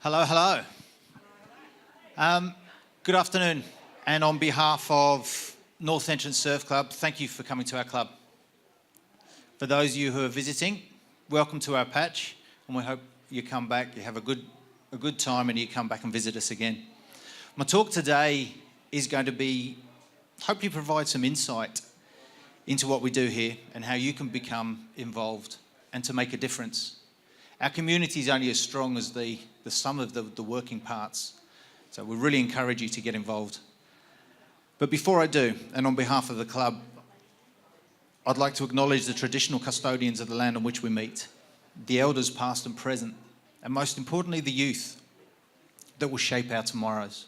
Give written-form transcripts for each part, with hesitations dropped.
Hello, hello. Good afternoon. And on behalf of North Entrance Surf Club, thank you for coming to our club. For those of you who are visiting, welcome to our patch, and we hope you come back, you have a good time, and you come back and visit us again. My talk today is going to be, hopefully provide some insight into what we do here and how you can become involved and to make a difference. Our community is only as strong as the sum of the working parts. So we really encourage you to get involved. But before I do, and on behalf of the club, I'd like to acknowledge the traditional custodians of the land on which we meet, the elders past and present, and most importantly, the youth that will shape our tomorrows.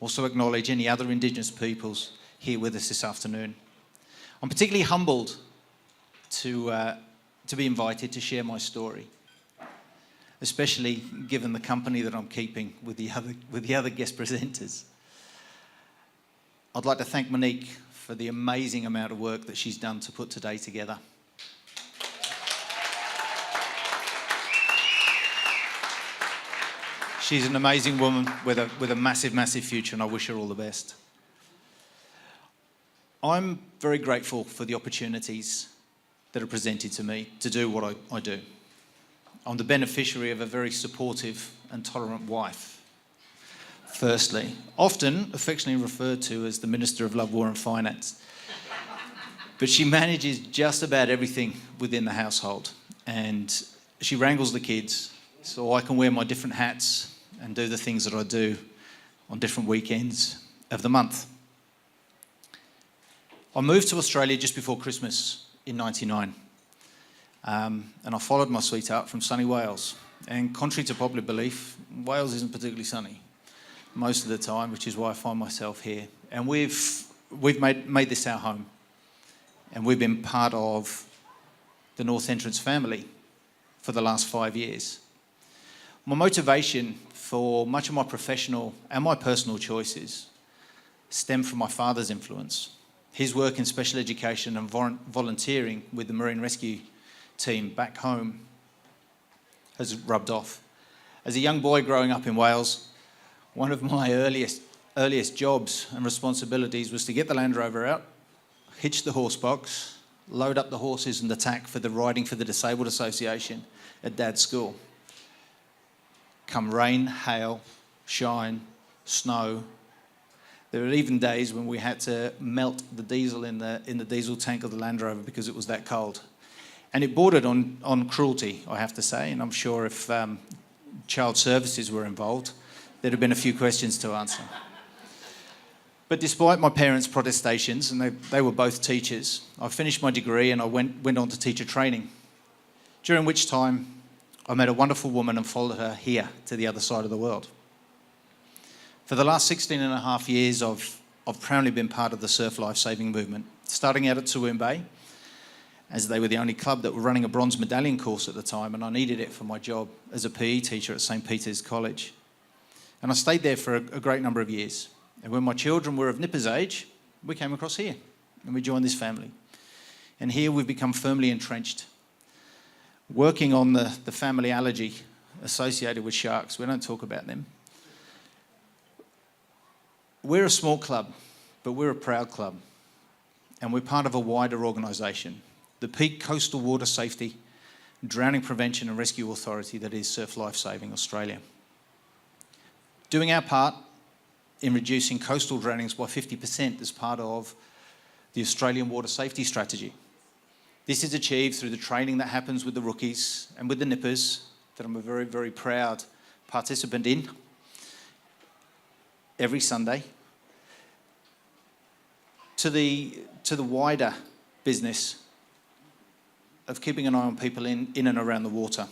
Also acknowledge any other Indigenous peoples here with us this afternoon. I'm particularly humbled to be invited to share my story, especially given the company that I'm keeping with the other guest presenters. I'd like to thank Monique for the amazing amount of work that she's done to put today together. She's an amazing woman with a massive, massive future, and I wish her all the best. I'm very grateful for the opportunities that are presented to me to do what I do. I'm the beneficiary of a very supportive and tolerant wife. Firstly, often affectionately referred to as the Minister of Love, War and Finance. But she manages just about everything within the household, and she wrangles the kids so I can wear my different hats and do the things that I do on different weekends of the month. I moved to Australia just before Christmas in '99. And I followed my sweetheart from sunny Wales. And contrary to popular belief, Wales isn't particularly sunny most of the time, which is why I find myself here. And we've made this our home. And we've been part of the North Entrance family for the last 5 years. My motivation for much of my professional and my personal choices stem from my father's influence. His work in special education and volunteering with the Marine Rescue team back home has rubbed off. As a young boy growing up in Wales, one of my earliest jobs and responsibilities was to get the Land Rover out, hitch the horse box, load up the horses and attack for the riding for the Disabled Association at Dad's school. Come rain, hail, shine, snow. There were even days when we had to melt the diesel in the diesel tank of the Land Rover because it was that cold. And it bordered on cruelty, I have to say, and I'm sure if child services were involved, there'd have been a few questions to answer. But despite my parents' protestations, and they were both teachers, I finished my degree and I went on to teacher training, during which time I met a wonderful woman and followed her here to the other side of the world. For the last 16 and a half years, I've proudly been part of the surf lifesaving movement, starting out at Toowoomba Bay, as they were the only club that were running a bronze medallion course at the time, and I needed it for my job as a PE teacher at St. Peter's College. And I stayed there for a great number of years. And when my children were of Nipper's age, we came across here, and we joined this family. And here we've become firmly entrenched, working on the family allergy associated with sharks. We don't talk about them. We're a small club, but we're a proud club, and we're part of a wider organisation, the Peak Coastal Water Safety, Drowning Prevention and Rescue Authority that is Surf Lifesaving Australia. Doing our part in reducing coastal drownings by 50% as part of the Australian Water Safety Strategy. This is achieved through the training that happens with the rookies and with the nippers that I'm a very, very proud participant in every Sunday, to the wider business of keeping an eye on people in and around the water.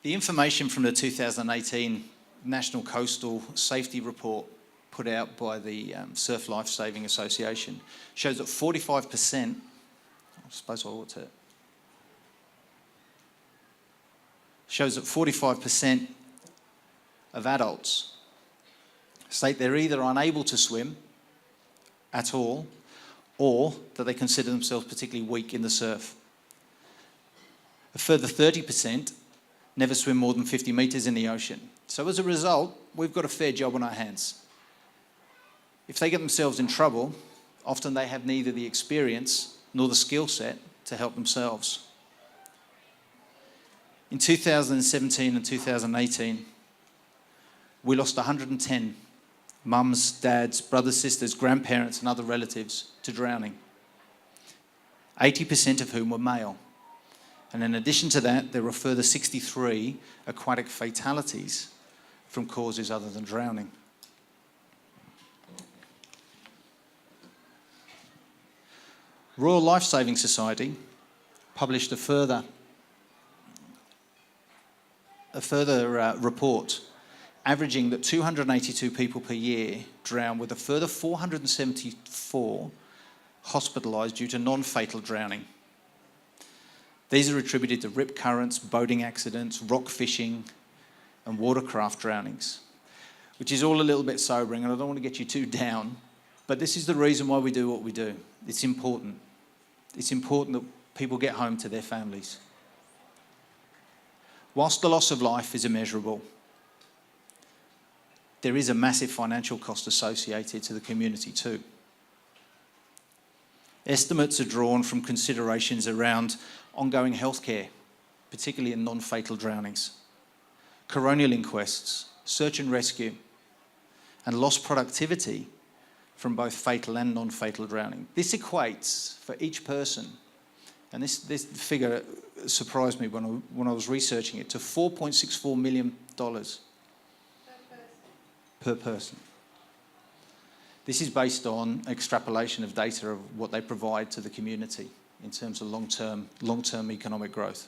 The information from the 2018 National Coastal Safety Report put out by the Surf Lifesaving Association shows that 45%, shows that 45% of adults state they're either unable to swim at all or that they consider themselves particularly weak in the surf. A further 30% never swim more than 50 metres in the ocean. So as a result, we've got a fair job on our hands. If they get themselves in trouble, often they have neither the experience nor the skill set to help themselves. In 2017 and 2018, we lost 110 mums, dads, brothers, sisters, grandparents and other relatives to drowning, 80% of whom were male. And in addition to that, there were a further 63 aquatic fatalities from causes other than drowning. Royal Life Saving Society published a further report averaging that 282 people per year drown, with a further 474 hospitalised due to non-fatal drowning. These are attributed to rip currents, boating accidents, rock fishing and watercraft drownings, which is all a little bit sobering, and I don't want to get you too down, but this is the reason why we do what we do. It's important. It's important that people get home to their families. Whilst the loss of life is immeasurable, there is a massive financial cost associated to the community too. Estimates are drawn from considerations around ongoing healthcare, particularly in non-fatal drownings, coronial inquests, search and rescue, and lost productivity from both fatal and non-fatal drowning. This equates for each person, and this figure surprised me when I was researching it, to $4.64 million per person. This is based on extrapolation of data of what they provide to the community in terms of long-term economic growth.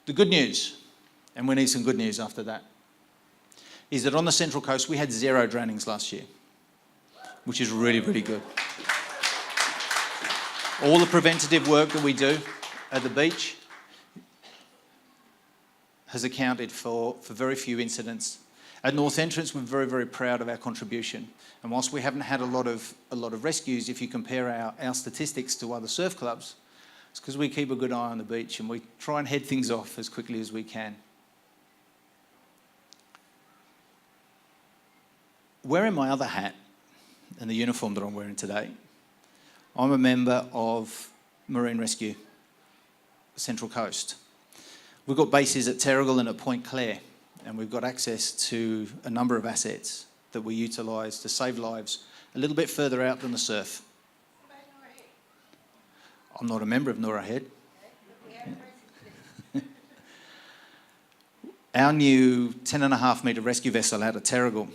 The good news, and we need some good news after that, is that on the Central Coast we had 0 drownings last year, which is really, really good. All the preventative work that we do at the beach has accounted for very few incidents. At North Entrance, we're very, very proud of our contribution. And whilst we haven't had a lot of rescues, if you compare our statistics to other surf clubs, it's because we keep a good eye on the beach and we try and head things off as quickly as we can. Wearing my other hat and the uniform that I'm wearing today, I'm a member of Marine Rescue Central Coast. We've got bases at Terrigal and at Point Clare, and we've got access to a number of assets that we utilise to save lives a little bit further out than the surf. I'm not a member of Nora Head. Our new 10.5 metre rescue vessel out of Terrigal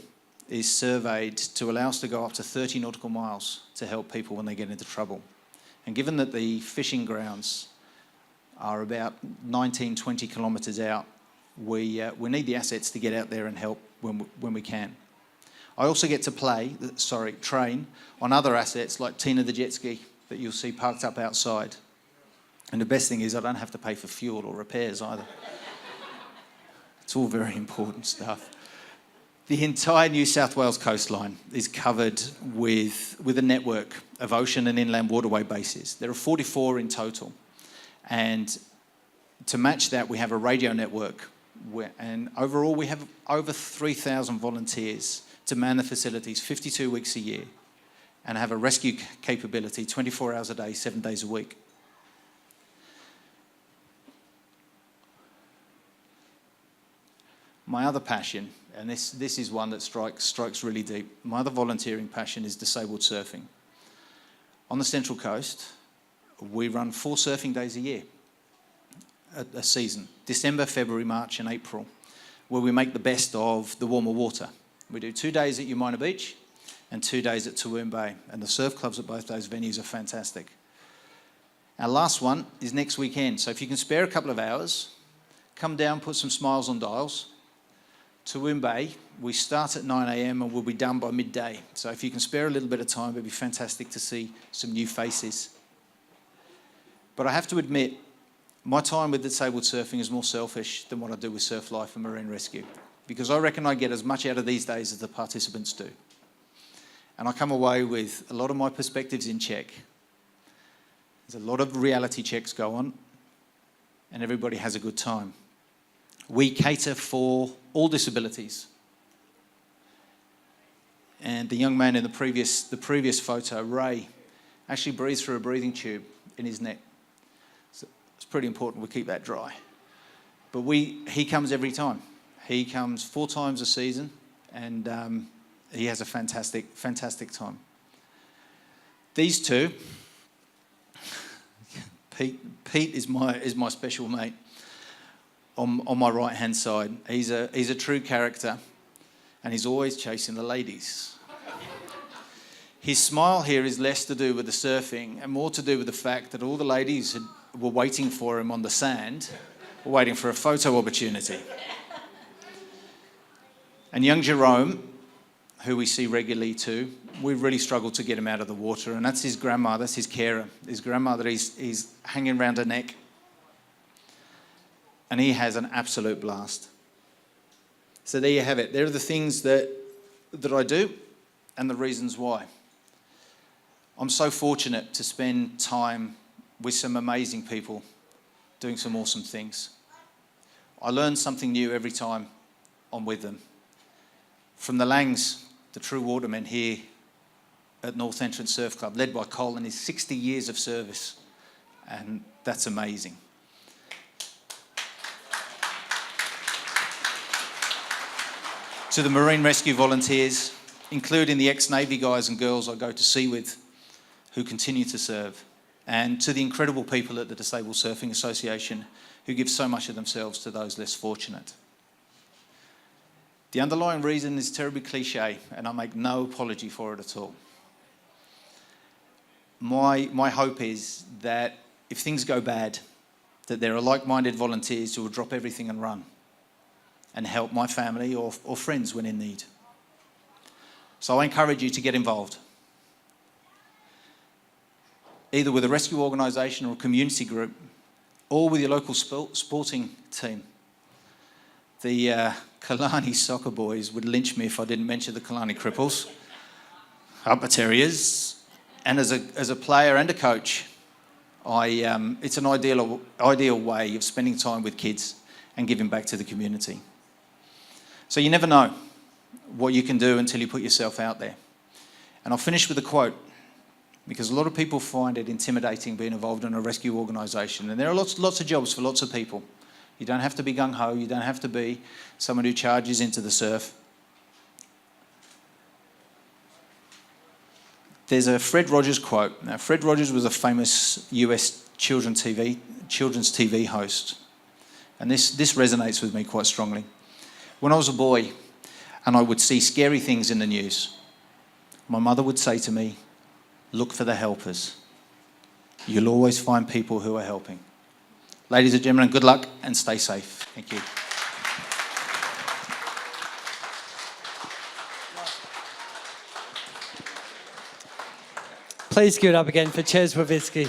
is surveyed to allow us to go up to 30 nautical miles to help people when they get into trouble. And given that the fishing grounds are about 19, 20 kilometres out, we need the assets to get out there and help when we can. I also get to train on other assets like Tina the jet ski that you'll see parked up outside. And the best thing is I don't have to pay for fuel or repairs either. It's all very important stuff. The entire New South Wales coastline is covered with a network of ocean and inland waterway bases. There are 44 in total. And to match that, we have a radio network. And overall, we have over 3,000 volunteers to man the facilities 52 weeks a year and have a rescue capability 24 hours a day, 7 days a week. My other passion, and this is one that strikes really deep, my other volunteering passion is disabled surfing. On the Central Coast, we run 4 surfing days a year, a season, December, February, March and April, where we make the best of the warmer water. We do 2 days at Umina Beach and 2 days at Toowoomba Bay, and the surf clubs at both those venues are fantastic. Our last one is next weekend, so if you can spare a couple of hours, come down, put some smiles on dials. Toowoomba Bay, we start at 9 a.m. and we'll be done by midday. So if you can spare a little bit of time, it'd be fantastic to see some new faces. But I have to admit, my time with disabled surfing is more selfish than what I do with surf life and marine rescue, because I reckon I get as much out of these days as the participants do. And I come away with a lot of my perspectives in check. There's a lot of reality checks go on, and everybody has a good time. We cater for all disabilities. And the young man in the previous photo, Ray, actually breathes through a breathing tube in his neck. So it's pretty important we keep that dry. But he comes every time. He comes 4 times a season, and he has a fantastic time. These two, Pete is my special mate. On my right-hand side, he's a true character, and he's always chasing the ladies. His smile here is less to do with the surfing and more to do with the fact that all the ladies were waiting for him on the sand, waiting for a photo opportunity. And young Jerome, who we see regularly too, we've really struggled to get him out of the water, and that's his grandma, that's his carer. His grandmother, he's hanging around her neck, and he has an absolute blast. So there you have it. There are the things that I do and the reasons why. I'm so fortunate to spend time with some amazing people doing some awesome things. I learn something new every time I'm with them. From the Langs, the true watermen here at North Entrance Surf Club, led by Cole and his 60 years of service, and that's amazing. To the Marine Rescue volunteers, including the ex-Navy guys and girls I go to sea with, who continue to serve, and to the incredible people at the Disabled Surfing Association who give so much of themselves to those less fortunate. The underlying reason is terribly cliche, and I make no apology for it at all. My hope is that if things go bad, that there are like-minded volunteers who will drop everything and run and help my family or friends when in need. So I encourage you to get involved, either with a rescue organisation or a community group, or with your local sporting team. The Killarney soccer boys would lynch me if I didn't mention the Killarney Cripples, Upper Terriers, and as a player and a coach, it's an ideal way of spending time with kids and giving back to the community. So you never know what you can do until you put yourself out there. And I'll finish with a quote, because a lot of people find it intimidating being involved in a rescue organisation. And there are lots of jobs for lots of people. You don't have to be gung-ho, you don't have to be someone who charges into the surf. There's a Fred Rogers quote. Now, Fred Rogers was a famous US children's TV host. And this resonates with me quite strongly. When I was a boy and I would see scary things in the news, my mother would say to me, "Look for the helpers. You'll always find people who are helping." Ladies and gentlemen, good luck and stay safe. Thank you. Please give it up again for Czes Lawicki.